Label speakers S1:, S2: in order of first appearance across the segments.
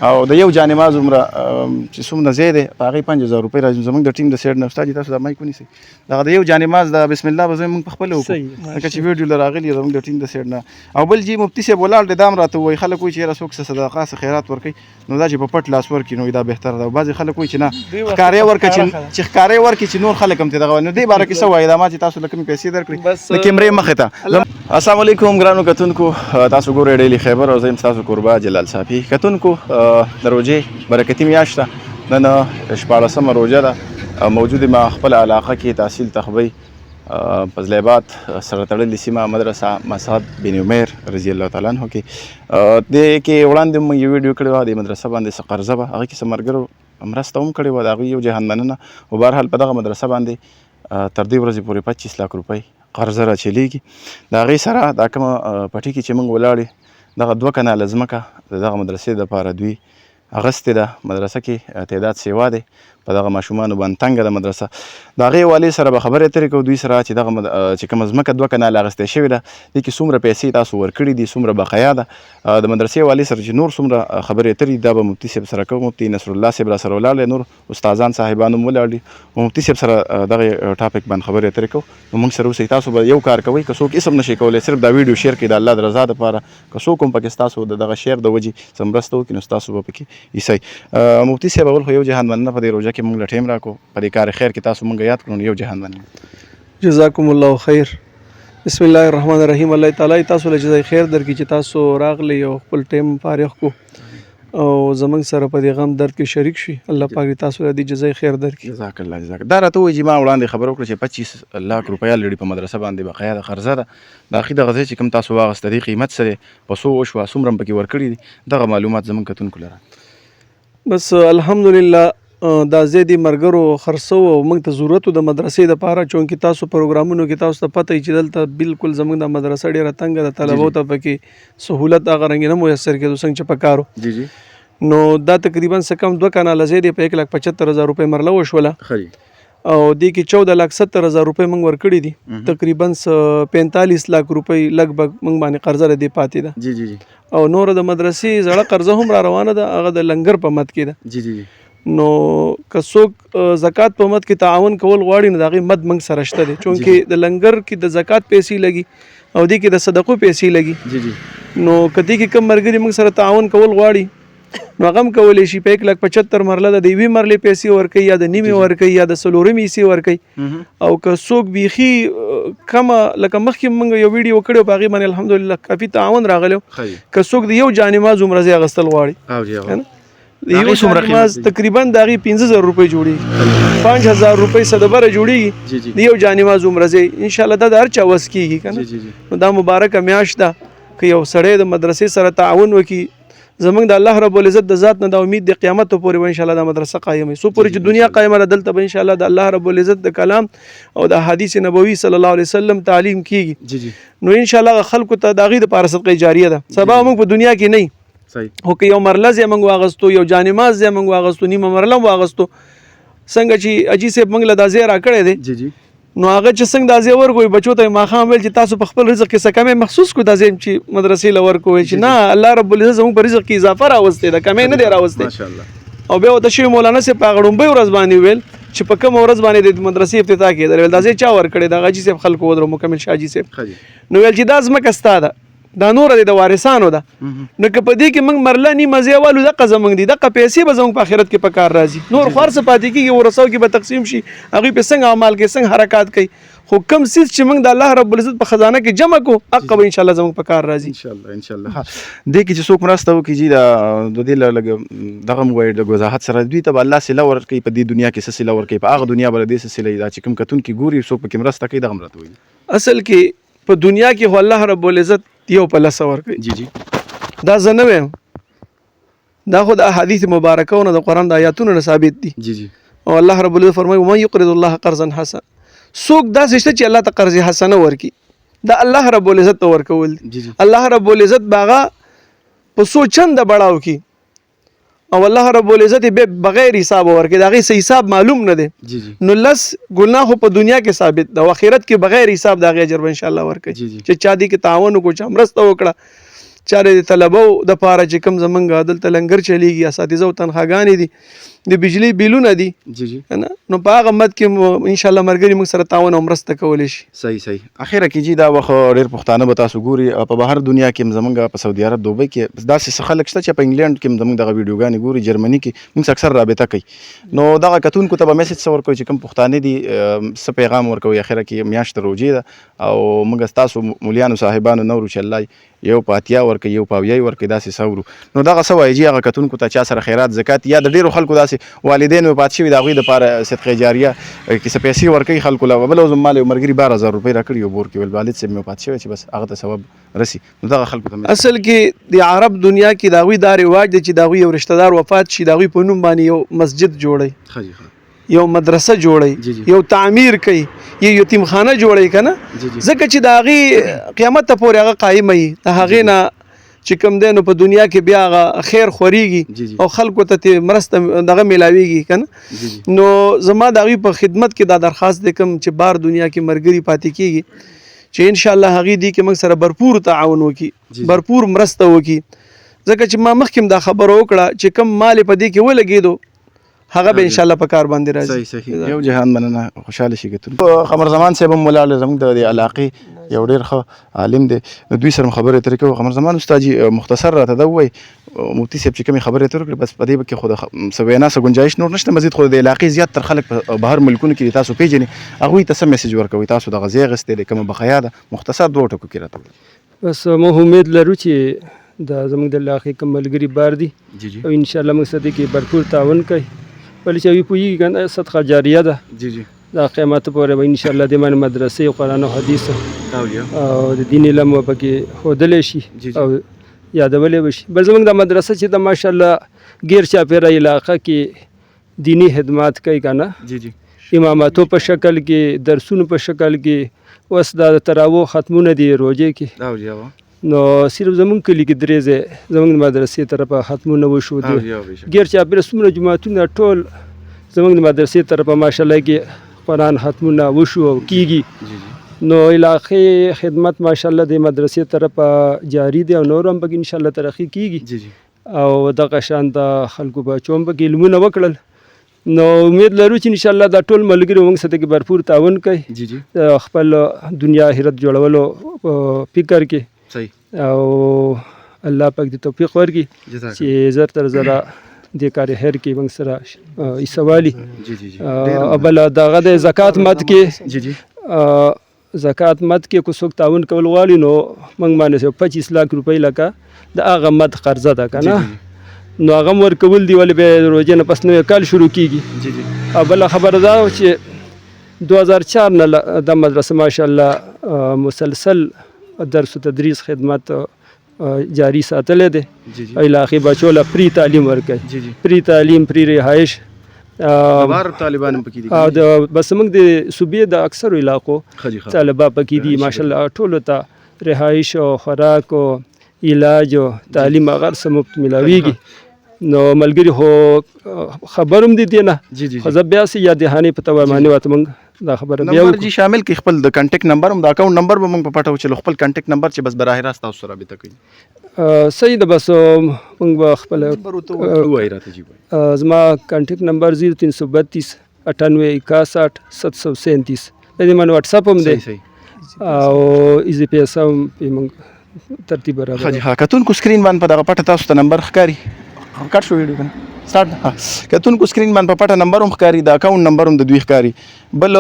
S1: او د یو جانماز عمره چې څومره ځای دی په هغې 5000 روپۍ راځي. زموږ د ټیم د سایډ نه استاد جي تاسو دا مایک ونیسئ. دغه د یو جانماز د بسم الله به زه موږ پخپله وکړو ځکه چې ویډیو له راغلي زموږ د ټیم د سایډ نه. او بل جي مفتي صاحب ولاړ دی دا هم راته ووایي خلک وایي چې یاره څوک څه صدقه څه خیرات ورکوي نو دا چې په پټ لاس ورکړي نو دا بهتره ده. او بعضې خلک وایي چې نه ښکارې ورکړه چې ښکارې ورکړي چې نور خلک هم ترې دغه وایي. نو دې باره کې څه وایي دا ما چې تاسو له کومې پیسې درکړي د کیمرې مخې ته. السلام علیکم ګرانو کتونکو، تاسو ګورئ ډیلی خیبر او زه یم ستاسو کوربه جلال صافي. کتونکو د روژې برکتي میاشت ده، نن 14مه روژه ده. موجود ما خپل علاقه کې تحصیل تخبی فضل آباد سره تړلې سیمه مدرسه مسعد بن عمیر رضی الله تعالی عنه کې دې کې وړاندې موږ یو ویډیو کړی وه. د مدرسه باندې څه قرضه وه، هغې کې څه ملګرو مرسته هم کړې وه، د هغوی یو جهان مننه. او بهرحال په دغه مدرسه باندې تر دې ورځې پورې 25 لک روپۍ قرضه راچلیږي. د هغې سره دا کومه پټي کې چې موږ ولاړ دغه 2 کناله ځمکه د دغه مدرسې دپاره دوی اغستې ده. مدرسه کې تعداد سیوا دی، په دغه ماشومانو باندې تنګه ده مدرسه. د هغې والي سره به خبرې اترې کوو دوی سره چې دغه چې کومه ځمکه 2 کناله اغستې شوې ده دې کې څومره پیسې تاسو ورکړي دي، څومره بقیا ده. د مدرسې والي سره چې نور څومره خبرې اترې دا به مفتي صاحب سره کوو. مفتي نصرالله صاحب را سره ولاړ دی، نور استادان صاحبان هم ولاړ دي. مفتي صاحب سره دغه ټاپک باندې خبرې اترې کوو. نو موږ سره اوسئ. تاسو به یو کار کوئ، که څوک اسم نشئ کولی صرف دا ویډیو شیر کړئ د الله د رضا دپاره. که څوک هم پکې ستاسو د دغه شیر د وجې څه مرسته وکړي نو ستاسو به پکې ایسئ. مفتي صاحب اول خو یو جهان مننه په دې روژه کې موږ له ټیم راکړو، په دې کار خیر کې تاسو موږ یاد کړو نو یو جهان مننه.
S2: جزاکم الله خیر. بسم الله الرحمن الرحیم. الله تعالی تاسو له جزای خیر درکړي چې تاسو راغلی او خپل ټیم فارغ کو او زمونږ سره په دې غم درد کې شریک شي. الله پاک تاسو له دې جزای خیر درکړي.
S1: جزاک الله جزاک. دا راته وایي چې ما وړاندې خبره وکړه چې 25 لک روپۍ لري په مدرسه باندې بقیا د قرضه ده. د هغې دغه ځای چې کوم تاسو واغسته دې قیمت څه دی، په څو وشوه، څومره هم پکې ورکړي دي، دغه معلومات زموږ کتونکو لره.
S2: بس الحمدلله دا ځای د ملګرو خرڅو او موږ ته ضرورت د مدرسې دپاره، چونکې تاسو پروګرامونو کې تاسو ته پته وي چې دلته بالکل زموږ د مدرسه ډېره تنګه ده، طلبو ته پکې سهولت هغه رنګې نه میسر کېدو څنګه چې په کار
S1: جی جی.
S2: نو دا تقریبا څه کم 2 کناله ځای دی، په 1,75,000 روپۍ مرله وشوله او دې کې 14,70,000 روپۍ موږ ورکړي دي. تقریبا 45 لک روپۍ لګبګ موږ باندې قرضه دې پاتې ده.
S1: جی جی جی.
S2: او نور د مدرسې زړه قرضه هم را روانه ده، هغه د لنګر په مد کې ده.
S1: جی جی جی.
S2: نو که څوک زکات په مد کې تعاون کول غواړي نو د هغې مد موږ سره شته دی، چونکې د لنګر کې د زکات پیسې لګي او دې کې د صدقو پیسې لګي.
S1: جی جی.
S2: نو که دې کې کم ملګري موږ سره تعاون کول غواړي نو هغه هم کولی شي. په 1,75,000 مرله د یوې مرلې پیسې ورکوي یا د نیمې ورکوي یا د څلورمې حصې ورکوي. او که څوک بیخي کمه لکه مخکې موږ یو ویډیو کړی په هغې باندې الحمدلله کافي تعاون راغلی. که څوک د یو جانماز عمره ځای اخیستل غواړي د یو جانماز تقریبا د هغې 15,000 روپۍ جوړېږي، 5,000 روپۍ صدبره جوړېږي د یو جانماز عمره ځای. انشاءالله دا د هر چا وس کېږي که نه. نو دا مبارکه میاشت ده، که یو سړی د مدرسې سره تعاون وکړي زمونږ د الله رب العزت د ذات نه دا امید د قیامت پورې به انشاءالله دا مدرسه قایمه سو پورې چې دنیا قایمه ده دلته به انشاءالله د الله رب العزت د کلام او د حدیث نبوي صلی الله علیه وسلم تعلیم کېږي. نو انشاءالله خلکو ته د هغې دپاره صدقه جاریه ده. سبا موږ په دنیا کې نه خو که یو مرله ځای موږ واغستو، یو جانماز ځای موږ واغستو، نیمه مرله هم واغستو، څنګه چې اجي صاحب موږ له دا ځای راکړی دی نو هغه چې څنګه دا ځای ورکوي بچو ته ماښام ویل چې تاسو په خپل رزق کې څه کمی محسوس کړو دا ځای چې مدرسې له ورکوي چې نه الله رب العزت زموږ په رزق کې اضافه راوستی ده، کمی نه دی راوستی. او بیا ورته شوي مولانا صاحب په هغه ړومبۍ ورځ باندې ویل چې په کومه ورځ باندې د مدرسې افتتاح کېدل، ویل دا ځای چا ورکړی د هغه حاجي صاحب خلکو ودرو مکمل شاه حاجي صاحب. نو ویل چې دا ځمکه ستا ده، دا نوره دی د وارثانو ده. نو که په دې کې موږ مرله نیمه ځای والو دقه زموږ دي، دقه پیسې به زموږ په آخرت کې په کار راځي. نور خو هر څه پاتې کېږي ورثو کې به تقسیم شي، هغوی پې څنګه عمل کوي څنګه حرکات کوي، خو کم څیز چې موږ د الله رب العزت په خزانه کې جمع کړو هغه به انشاءالله زموږ په کار راځي
S1: انشاءالله. دې کې چې څوک مرسته وکړي جي د دې لږ دغه هم وایي د وضاحت سره دوی ته به الله صله ورکوي، په دې دنیا کې څه صله ورکوي، په هغه دنیا به له دې څه صله وي. دا چې کوم کتونکي ګوري څوک پکې مرسته کوي دغه هم راته وایي.
S2: اصل کې په دنیا کې خو الله رب العزت یو په لسه ورکوي.
S1: جی جی.
S2: دا زه نه وایم، دا خو د احادیث مبارکو نه د قرآن د آیاتونو نه ثابت دي.
S1: جی جی.
S2: او الله رب العزت فرمایي ومن یقرض الله قرضا حسنا. څوک داسې شته چې الله ته قرض حسنه ورکړي دا الله رب العزت ته ورکول دي. الله رب العزت باغه په څو چنده بړاو کی او الله رب العزت به بغیر حساب ورکړي، دا غي صحیح حساب معلوم نه دی. نو لس ګناه په دنیا کې ثابت ده او آخرت کې بغیر حساب دا غي اجر ان شاء الله ورکړي چې چا دي کې تعاون کو چا مرسته وکړه چارې د طلبو دپاره چې کوم زمونږ دلته لنګر چلیږي اساتذه او تنخواګانې دي د بجلی بیلونه دي
S1: جی جی
S2: نو په هغه مد کې انشاءالله ملګري موږ سره تعاون او مرسته کولی شي.
S1: صحیح اخیره کې جی دا وخت ډېر پښتانه به تاسو ګوري په بهر دنیا کې هم زمونږ په سعودي عرب دوبۍ کې داسې څه خلک شته چې په انګلینډ کې هم زمونږ دغه ویډیوګانې ګوري جرمني کې موږ اکثر رابطه کوي نو دغه کتونکو ته به میسج څه ورکوي چې کوم پښتانه دي څه پیغام ورکوي اخیره کې میاشت روجې ده او موږ ستاسو مولیانو صاحبانو نورو چې الله یو په اتیا ورکوي یو په اویا ورکوي داسې سورو نو دغه څه وایي جی هغه کتونکو ته چا سره خیرات زکات یا د ډېرو خلکو داسې والدین وفات شوي د هغوی دپاره صدقې جاریه کې څه پیسې ورکوي خلکو له بله زما مال یو ملګري 12,000 روپۍ راکړي یو بور کې ویل والد صاحب مې وفات شوی چې بس هغه ته ثواب رسي نو دغه خلکو ته
S2: اصل کې د عرب دنیا کې د هغوی دا رواج دی چې د هغوی یو رشته دار وفات شي د هغوی په نوم باندې یو مسجد جوړوي یو مدرسه جوړوي یو تعمیر کوي یو یتیمخانه جوړوي که نه ځکه چې د هغې قیامت ته پورې هغه قایم وي د هغې نه چې کوم دی نو په دنیا کې بیا هغه خیر خورېږي او خلکو ته مرسته دغه میلاویږي که نه نو زما د هغوی په خدمت کې دا درخواست دی کوم چې بار دنیا کې ملګري پاتې کېږي چې انشاءالله هغې دي کې موږ سره بھرپور تعاون وکړي بھرپور مرسته وکړي ځکه چې ما مخکې هم دا خبره وکړه چې کوم مال یې په دې کې ولګېدو هغه به انشاءالله په کار باندې راځي.
S1: صحیح یو جهان مننه خوشحاله شي کتونکو قمر زمان صاحب هم ولاړ زموږ د علاقې یو ډېر ښه عالم دی نو دوی سره خبرې اترې کوو. قمر زمان استاد جي مختصر راته دا ووایي مفتي صاحب چې کومې خبرې اترې وکړې بس په دې کې خو د څه وینا څه ګنجایش نور نشته مزید خو د علاقې زیات تر خلک په بهر ملکونو کې تاسو پېژنې هغوی ته څه میسج ورکوئ تاسو دغه ځای اخیستی دی کومه بقیا ده مختصر 2 ټکو کې راته ووایئ.
S3: بس موږ امید لرو چې دا زموږ د علاقې کوم ملګري بار دي او انشاءالله موږ سره کې بھرپور تعاون کوي ولې چې هغوی پوهېږي که نه صدقه جاریه ده دا قیامت پورې به انشاءالله دې باندې مدرسې او قرآن او حدیث او د دین علم به پکې ښودلی شي او یادولی به شي. بل زموږ دا مدرسه چې د ماشاءالله غیر چاپېره علاقه کې دینی خدمات کوي که نه اماماتو په شکل کې درسونو په شکل کې اوس دا د تراویح ختمونه دي روژې کې نو صرف زمونږ کلي کې 3 ځای زمونږ د مدرسې طرفه ختمونه وشو دي غیر چاپېره څومره جوماتونه ټول زمونږ د مدرسې طرفه ماشاءالله کې قرآن ختمونه وشو او کېږي نو علاقې خدمت ماشاءالله د مدرسې طرفه جاری دی او نور هم پکې انشاءالله ترقي کېږي او دغه شان د خلکو بچو هم پکې علمونه وکړل نو امید لرو چې انشاءالله دا ټول ملګري موږ سره کې بھرپور تعاون کوي خپل دنیا آخرت جوړولو فکر کې او الله پاک دې توفیق ورکړي چې زر تر زره دې کار خیر کې موږ سره ایسوالي بل دغه د زکات مد کې زکات مد کې کو څوک تعاون کول غواړي نو موږ باندې 25 لک روپۍ لکه د هغه مد قرضه ده که نه نو هغه ورکول دي ولې بیا روژې نه پس نوی کال شروع کېږي او بله خبره دا چې 2004 نه د مدرسه ماشاءالله مسلسل درس و تدریس خدمت جاری ساتلی دی علاقې بچو له پری تعلیم ورکوي پری تعلیم پری رهایش
S1: طالبان هم پکې دي
S3: او بس موږ د صوبې د اکثرو علاقو طالبا پکې دي ماشاءالله ټولو ته رهایش او خوراک او علاج او تعلیم هغه څه مفت میلاویږي نو ملګري خو خبر هم دي دې نه خو زه بیا سې یا دهانې په توګه باندې ورته موږ دا خبره بیا
S1: نمبر جی شامل کې خپل د کانټیکټ نمبر هم د اکاونټ نمبر به موږ په پټو چې خپل کانټیکټ نمبر چې بس براه راست تاسو سره رابطه کوي
S3: صحیح ده بس موږ به خپل
S1: وایي راته جی
S3: زما کانټیکټ نمبر 0332 98 61 737 د دې من واتس اپ هم دی او ایزی پیسه هم په موږ ترتیب راغلی
S1: ها کتونکو سکرین باندې په دغه پټه تاسو ته نمبر ښکاري کټ شو ویډیو کنه سٹارټ کتونکو سکرین باندې په پټه نمبر هم ښکاري د اکاونټ نمبر هم د دوی ښکاري بل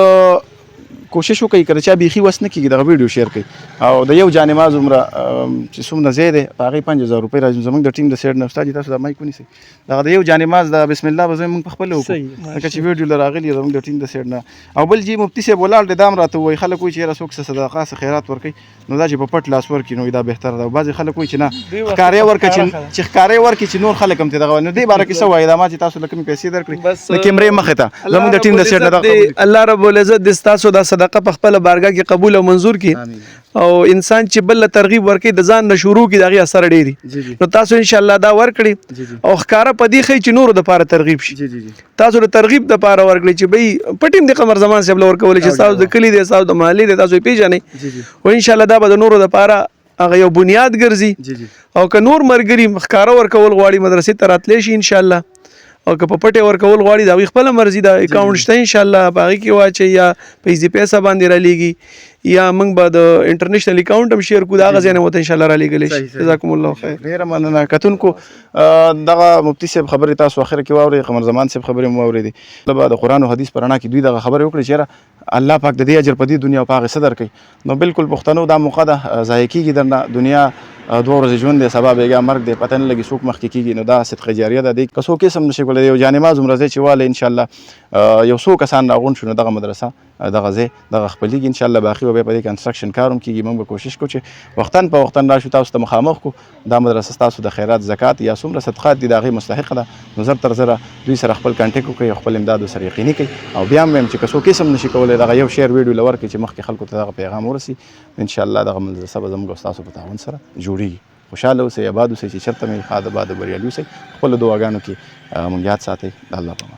S1: کوشش وکړئ کله چې بیخي وس نه کېږي دغه ویډیو شیر کړئ او د یو جانماز عمره چې څومره ځای دی په هغې 5000 روپۍ راځي زموږ د ټیم د سایډ نه استاد جي تاسو دا مایک ونیسئ دغه د یو جانماز د بسم الله به موږ په خپله وکړو لکه چې ویډیو له راغلي زموږ د ټیم د سایډ نه او بل جي مفتي صاحب ولاړ دی دا هم راته ووایي خلک وایي چې یاره څوک څه صدقه څه خیرات ورکوي نو دا چې په پټ لاس ورکړي نو دا بهتره ده او بعضې خلک وایي چې نه ښکارې ورکړه چې ښکارې ورکړي چې نور خلک هم ترې دغه وایي نو دې باره کې څه وایي دا ما چې تاسو له کومې پیسې درکړي د کیمرې مخې ته زموږ د ټیم د سایډ نه
S2: الله رب العزت دې ستاسو دا صدقه په خپله بارګاه کې قبول او منظور کړي او انسان چې بل ترغیب ورکړي د ځان نه شروع کړي د هغې اثر ډېري نو تاسو انشاءالله دا ورکړي او ښکاره په دې ښایي چې نورو دپاره ترغیب شي تاسو د ترغیب دپاره ورکړئ چې بهی پټ هم د قمر زمان صاحب له ورکولی چې ستاسو د کلي دی ستاسو د محلې دی تاسو یې پېژنئ او انشاءالله دا به د نورو دپاره هغه یو بنیاد ګرځي او که نور ملګري ښکاره ورکول غواړي مدرسې ته راتلی شي انشاءالله او که په پټې ورکول غواړي د هغوی خپله مرضي ده اکاونټ شته انشاءالله په هغې کې واچوي یا په ایزي پیسه باندې رالیږي یا موږ به د انټرنیشنل اکاونټ هم شیر کړو د هغه ځای نه ورته انشاءالله رالیږلی شي جزاکم الله خیر
S1: ډېره مننه کتونکو دغه مفتي صاحب خبرې تاسو اخره کې واورئ قمر زمان صاحب خبرې مو واورېدې به د قرآن او حدیث په رڼا کې دوی دغه خبرې وکړې چې یاره الله پاک د دې اجر په دې دنیا او په هغې څه درکوي نو بالکل پښتنو دا موقع ده ضایع کېږي درنه دنیا 2 ورځې ژوند دی سبا بېګا مرګ دی پته نه لګي څوک مخکې کېږي نو دا صدقه جاریه ده دی که څوک هېڅ هم نشي کولی یو جانماز هم راځئ چې والی انشاءالله یو څو کسان راغونډ شو نو دغه مدرسه دغه ځای دغه خپلېږي انشاءالله باقي به بیا په دې کنسټرکشن کار هم کېږي موږ به کوشش کوو چې وختن په وختن راشو تاسو ته مخامخ کړو دا مدرسه ستاسو د خیرات زکات یا څومره صدقات دي د هغې مستحقه ده نو زر تر زره دوی سره خپل کانټیکټ وکړئ او خپل امداد ورسره یقیني کوئ او بیا هم وایم چې که څوک هېڅ هم نشي کولی دغه یو شیر ویډیو له ورکړئ چې مخکې خلکو ته دغه پیغام ورسي انشاءالله دغه مدرسه به زموږ او ستاسو په تعاون سره جوړېږي خوشحاله اوسئ آباد اوسئ چې چېرته مې ښاد باد بریالي اوسئ خپلو دعاګانو کې مونږ یاد ساتئ د الله په